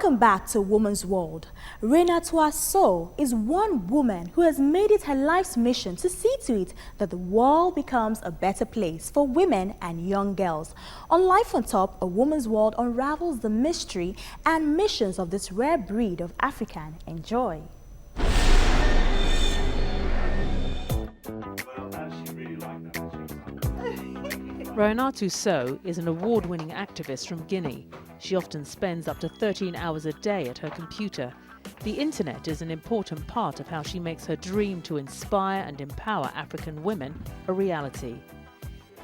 Welcome back to Woman's World. Renatoa So is one woman who has made it her life's mission to see to it that the world becomes a better place for women and young girls. On Life on Top, A Woman's World unravels the mystery and missions of this rare breed of African. Enjoy. Renatoa So is an award-winning activist from Guinea. She often spends up to 13 hours a day at her computer. The internet is an important part of how she makes her dream to inspire and empower African women a reality.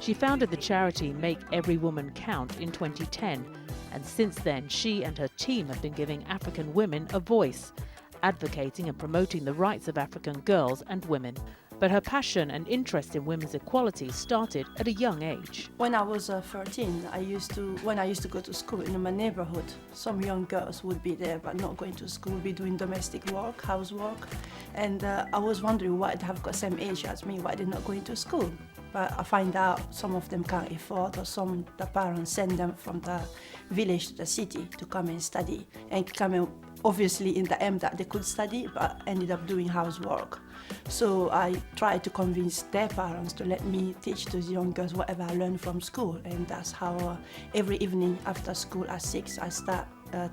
She founded the charity Make Every Woman Count in 2010, and since then she and her team have been giving African women a voice, advocating and promoting the rights of African girls and women. But her passion and interest in women's equality started at a young age. When I was 13, when I used to go to school in my neighborhood, some young girls would be there but not going to school, be doing domestic work, housework. And I was wondering why they have got the same age as me, why they're not going to school. But I find out some of them can't afford, or some the parents send them from the village to the city to come and study, and come obviously in the aim that they could study, but ended up doing housework. So I tried to convince their parents to let me teach those young girls whatever I learned from school, and that's how every evening after school at 6 I start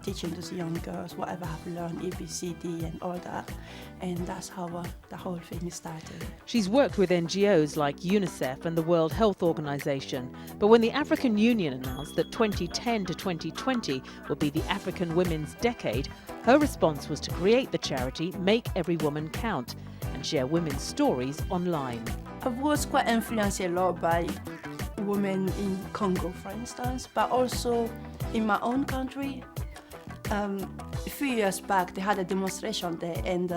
teaching those young girls whatever I've learned, ABCD and all that, and that's how the whole thing started. She's worked with NGOs like UNICEF and the World Health Organization, but when the African Union announced that 2010 to 2020 would be the African Women's Decade, her response was to create the charity Make Every Woman Count and share women's stories online. I was quite influenced a lot by women in Congo, for instance, but also in my own country. A few years back, they had a demonstration there, and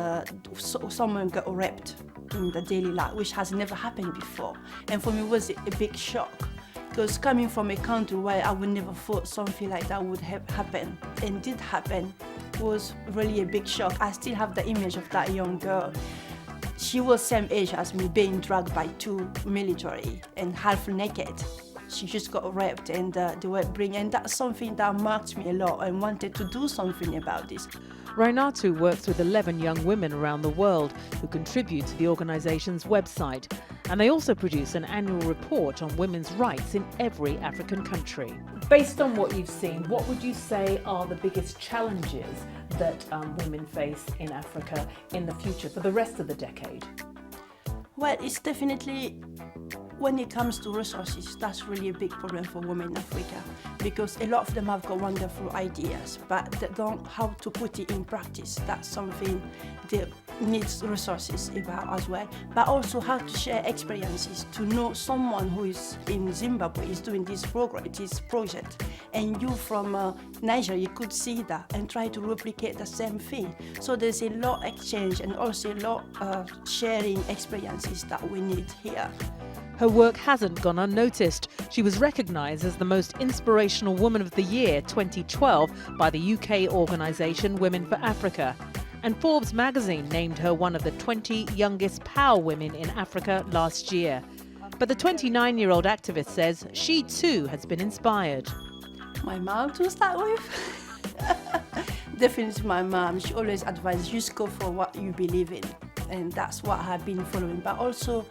someone got raped in the daily life, which has never happened before. And for me, it was a big shock, because coming from a country where I would never thought something like that would have happened, and did happen, was really a big shock. I still have the image of that young girl. She was same age as me, being dragged by two military and half naked. She just got raped, and they were bringing, and that's something that marked me a lot and wanted to do something about this. Renatoa works with 11 young women around the world who contribute to the organization's website, and they also produce an annual report on women's rights in every African country. Based on what you've seen, what would you say are the biggest challenges that women face in Africa in the future for the rest of the decade? Well, it's definitely, when it comes to resources, that's really a big problem for women in Africa, because a lot of them have got wonderful ideas, but they don't know how to put it in practice. That's something that needs resources about as well, but also how to share experiences, to know someone who is in Zimbabwe is doing this program, this project, and you from Nigeria, you could see that and try to replicate the same thing. So there's a lot exchange and also a lot sharing experiences that we need here. Her work hasn't gone unnoticed. She was recognised as the most inspirational woman of the year 2012 by the UK organisation Women for Africa. And Forbes magazine named her one of the 20 youngest power women in Africa last year. But the 29-year-old activist says she too has been inspired. My mom to start with. Definitely my mom. She always advised, just go for what you believe in. And that's what I've been following. But also,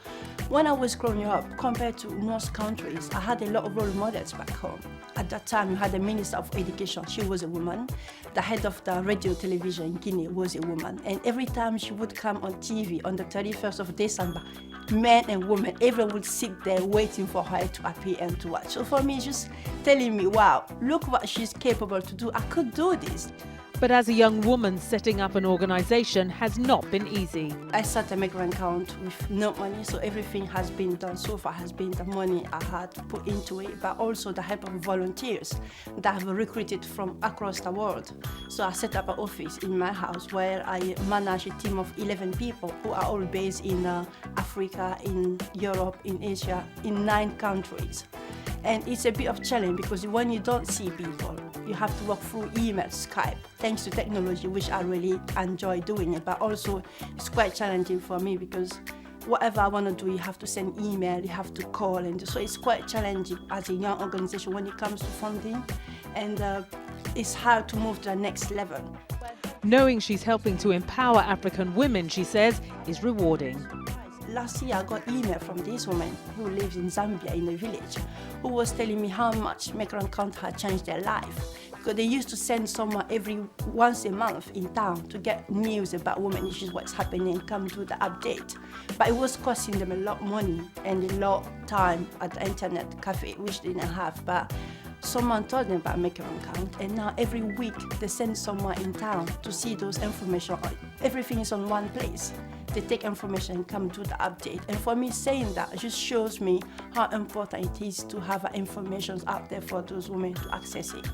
when I was growing up, compared to most countries, I had a lot of role models back home. At that time, you had the Minister of Education, she was a woman. The head of the radio television in Guinea was a woman. And every time she would come on TV on the 31st of December, men and women, everyone would sit there waiting for her to appear and to watch. So for me, just telling me, wow, look what she's capable to do. I could do this. But as a young woman, setting up an organisation has not been easy. I started a migrant account with no money, so everything has been done so far has been the money I had put into it, but also the help of volunteers that have recruited from across the world. So I set up an office in my house where I manage a team of 11 people who are all based in Africa, in Europe, in Asia, in 9 countries. And it's a bit of a challenge because when you don't see people, you have to work through email, Skype, thanks to technology, which I really enjoy doing it. But also, it's quite challenging for me because whatever I want to do, you have to send email, you have to call, and so it's quite challenging as a young organization when it comes to funding. And it's hard to move to the next level. Knowing she's helping to empower African women, she says, is rewarding. Last year I got email from this woman who lives in Zambia in a village, who was telling me how much Maternal Mortality had changed their life. Because they used to send someone once a month in town to get news about women issues, what's happening, come to the update. But it was costing them a lot of money and a lot of time at the internet cafe, which they didn't have. But someone told them about Make Your Own Count, and now every week they send someone in town to see those information. Everything is on one place. They take information and come to the update. And for me, saying that just shows me how important it is to have information out there for those women to access it.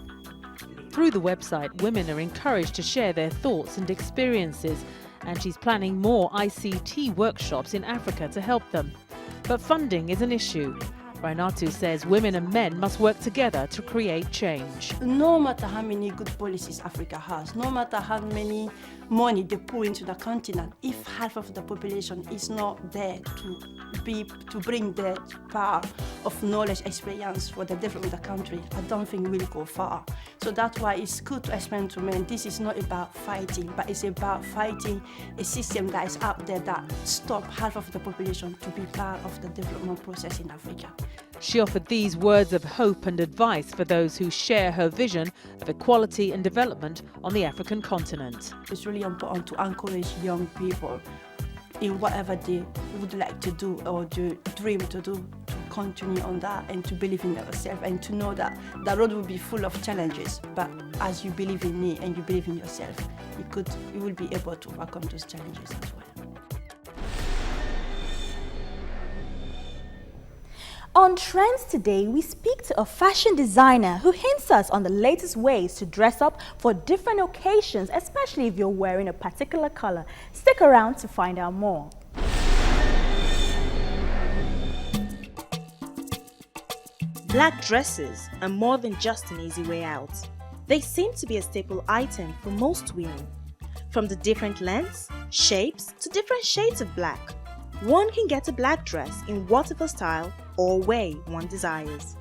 Through the website, women are encouraged to share their thoughts and experiences, and she's planning more ICT workshops in Africa to help them. But funding is an issue. Rainatu says women and men must work together to create change. No matter how many good policies Africa has, no matter how many money they pour into the continent, if half of the population is not there to bring the power of knowledge, experience for the development of the country, I don't think we'll go far. So that's why it's good to explain to men this is not about fighting, but it's about fighting a system that is out there that stops half of the population to be part of the development process in Africa. She offered these words of hope and advice for those who share her vision of equality and development on the African continent. It's really important to encourage young people in whatever they would like to do or dream to do, to continue on that and to believe in themselves and to know that the road will be full of challenges, but as you believe in me and you believe in yourself, you will be able to overcome those challenges as well. On Trends today, we speak to a fashion designer who hints us on the latest ways to dress up for different occasions, especially if you're wearing a particular color. Stick around to find out more. Black dresses are more than just an easy way out. They seem to be a staple item for most women. From the different lengths, shapes, to different shades of black, one can get a black dress in whatever style or way one desires.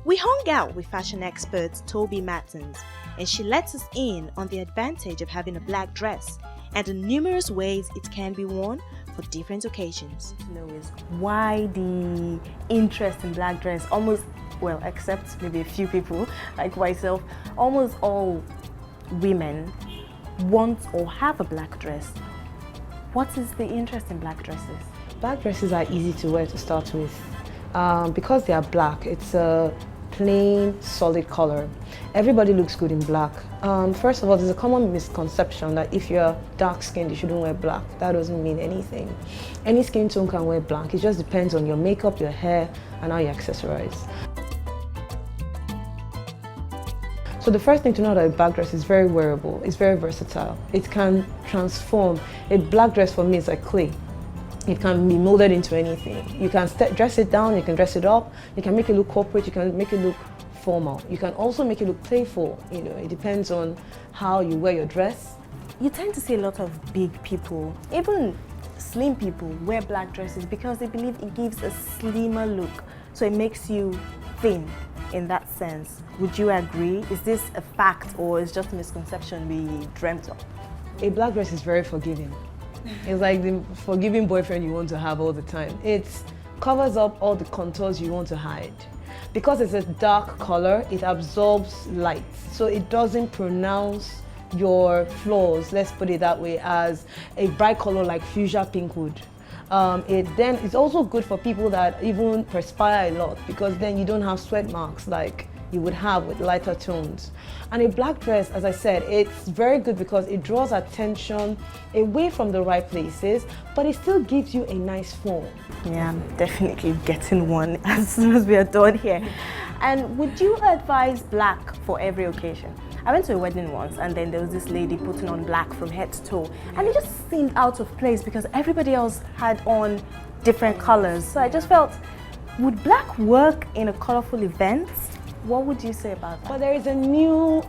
We hung out with fashion expert Toby Mattins, and she lets us in on the advantage of having a black dress and the numerous ways it can be worn for different occasions. Why the interest in black dress? Almost, well, except maybe a few people like myself, almost all women want or have a black dress. What is the interest in black dresses? Black dresses are easy to wear to start with. Because they are black, it's a plain, solid color. Everybody looks good in black. First of all, there's a common misconception that if you're dark-skinned, you shouldn't wear black. That doesn't mean anything. Any skin tone can wear black. It just depends on your makeup, your hair, and how you accessorize. So the first thing to know that a black dress is very wearable, it's very versatile. It can transform. A black dress for me is like clay. It can be molded into anything. You can dress it down, you can dress it up, you can make it look corporate, you can make it look formal. You can also make it look playful. You know, it depends on how you wear your dress. You tend to see a lot of big people, even slim people, wear black dresses because they believe it gives a slimmer look. So it makes you thin in that sense. Would you agree? Is this a fact or is just a misconception we dreamt of? A black dress is very forgiving. It's like the forgiving boyfriend you want to have all the time. It covers up all the contours you want to hide. Because it's a dark color, it absorbs light. So it doesn't pronounce your flaws, let's put it that way, as a bright color like fuchsia pink would. It's also good for people that even perspire a lot, because then you don't have sweat marks like you would have with lighter tones. And a black dress, as I said, it's very good because it draws attention away from the right places, but it still gives you a nice form. Yeah, I'm definitely getting one as soon as we are done here. And would you advise black for every occasion? I went to a wedding once and then there was this lady putting on black from head to toe, and it just seemed out of place because everybody else had on different colors. So I just felt, would black work in a colorful event? What would you say about that? But there is a new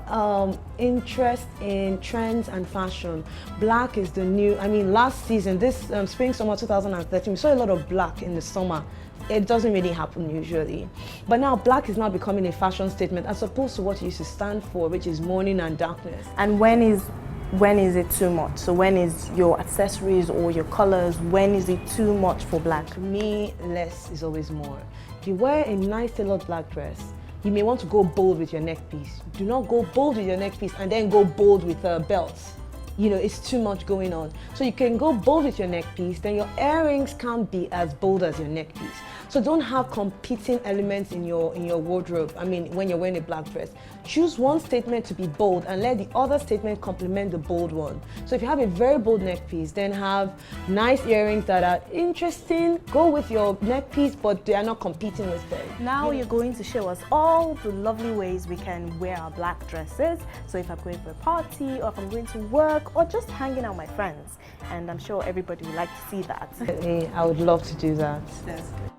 interest in trends and fashion. Black is the new, last season, this spring, summer 2013, we saw a lot of black in the summer it doesn't really happen usually. But now black is now becoming a fashion statement as opposed to what it used to stand for, which is mourning and darkness. And when is it too much? So when is your accessories or your colors, when is it too much for black? For me, less is always more. If you wear a nice tailored black dress, you may want to go bold with your neck piece. Do not go bold with your neck piece and then go bold with belts. You know, it's too much going on. So you can go bold with your neck piece, then your earrings can't be as bold as your neck piece. So don't have competing elements in your wardrobe. I mean, when you're wearing a black dress, choose one statement to be bold and let the other statement complement the bold one. So if you have a very bold neck piece, then have nice earrings that are interesting. Go with your neck piece, but they are not competing with them. Now you're going to show us all the lovely ways we can wear our black dresses. So if I'm going for a party, or if I'm going to work, or just hanging out with my friends. And I'm sure everybody would like to see that. I would love to do that. That's good.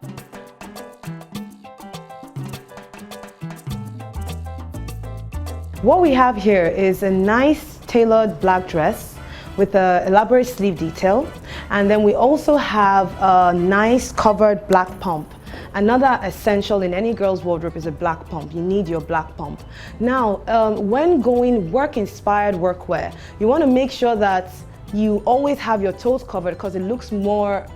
What we have here is a nice tailored black dress with an elaborate sleeve detail, and then we also have a nice covered black pump. Another essential in any girl's wardrobe is a black pump. You need your black pump. Now, when going work-inspired workwear, you want to make sure that you always have your toes covered because it looks more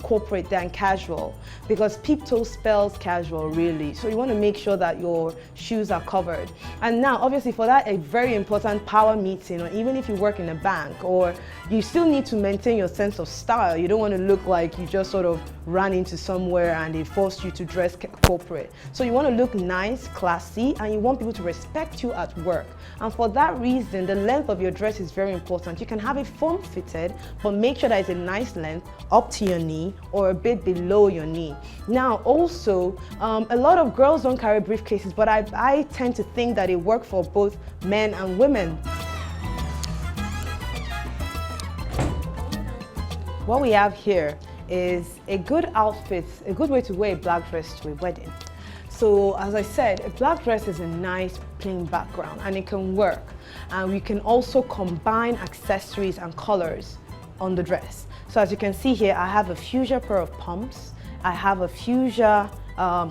corporate than casual, because peep toe spells casual really. So you want to make sure that your shoes are covered. And now obviously for that, a very important power meeting, or even if you work in a bank, or you still need to maintain your sense of style. You don't want to look like you just sort of ran into somewhere and they forced you to dress corporate. So you want to look nice, classy, and you want people to respect you at work. And for that reason, the length of your dress is very important. You can have it form fitted, but make sure that it's a nice length up to your knee or a bit below your knee. Now also, a lot of girls don't carry briefcases, but I tend to think that it works for both men and women. What we have here is a good outfit, a good way to wear a black dress to a wedding. So as I said, a black dress is a nice plain background and it can work. And we can also combine accessories and colors on the dress. So as you can see here, I have a fuchsia pair of pumps. I have a fuchsia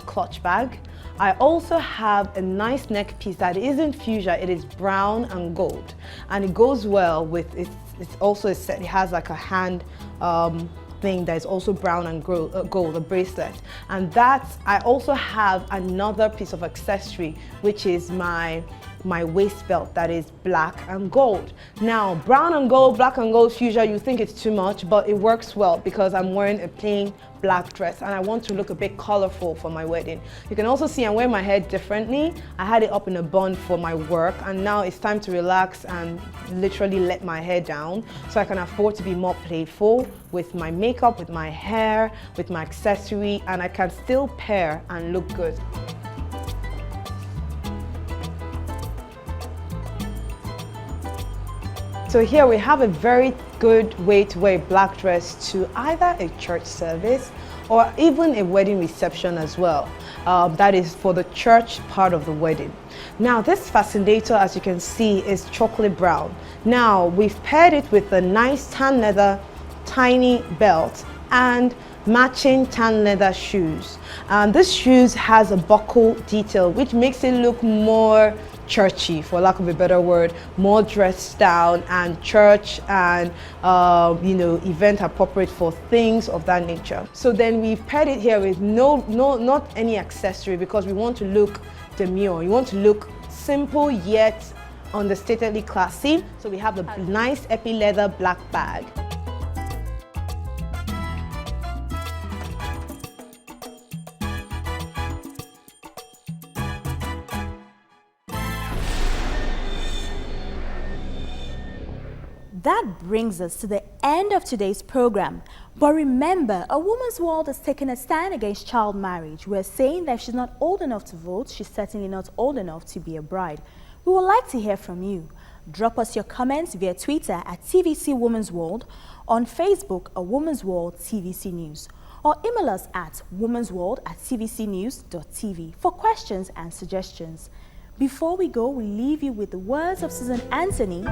clutch bag. I also have a nice neck piece that isn't fuchsia, it is brown and gold. And it goes well with, it's also a set, it has like a hand thing that is also brown and gold, a bracelet. And that, I also have another piece of accessory, which is my waist belt that is black and gold. Now, brown and gold, black and gold fuchsia, you think it's too much, but it works well because I'm wearing a plain black dress and I want to look a bit colorful for my wedding. You can also see I'm wearing my hair differently. I had it up in a bun for my work, and now it's time to relax and literally let my hair down so I can afford to be more playful with my makeup, with my hair, with my accessory, and I can still pair and look good. So here we have a very good way to wear a black dress to either a church service or even a wedding reception as well. That is for the church part of the wedding. Now this fascinator, as you can see, is chocolate brown. Now we've paired it with a nice tan leather tiny belt and matching tan leather shoes. This shoes has a buckle detail which makes it look more churchy, for lack of a better word, more dressed down and church and you know, event appropriate for things of that nature. So then we've paired it here with not any accessory because we want to look demure. We want to look simple yet understatedly classy. So we have the nice epi leather black bag. That brings us to the end of today's program. But remember, A Woman's World is taking a stand against child marriage. We're saying that if she's not old enough to vote, she's certainly not old enough to be a bride. We would like to hear from you. Drop us your comments via Twitter at TVC Women's World, on Facebook, A Woman's World TVC News, or email us at womansworld@tvcnews.tv for questions and suggestions. Before we go, we leave you with the words of Susan Anthony.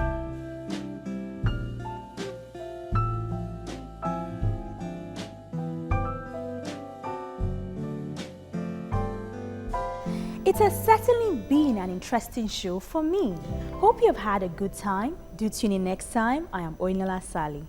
It has certainly been an interesting show for me. Hope you have had a good time. Do tune in next time. I am Oinala Sali.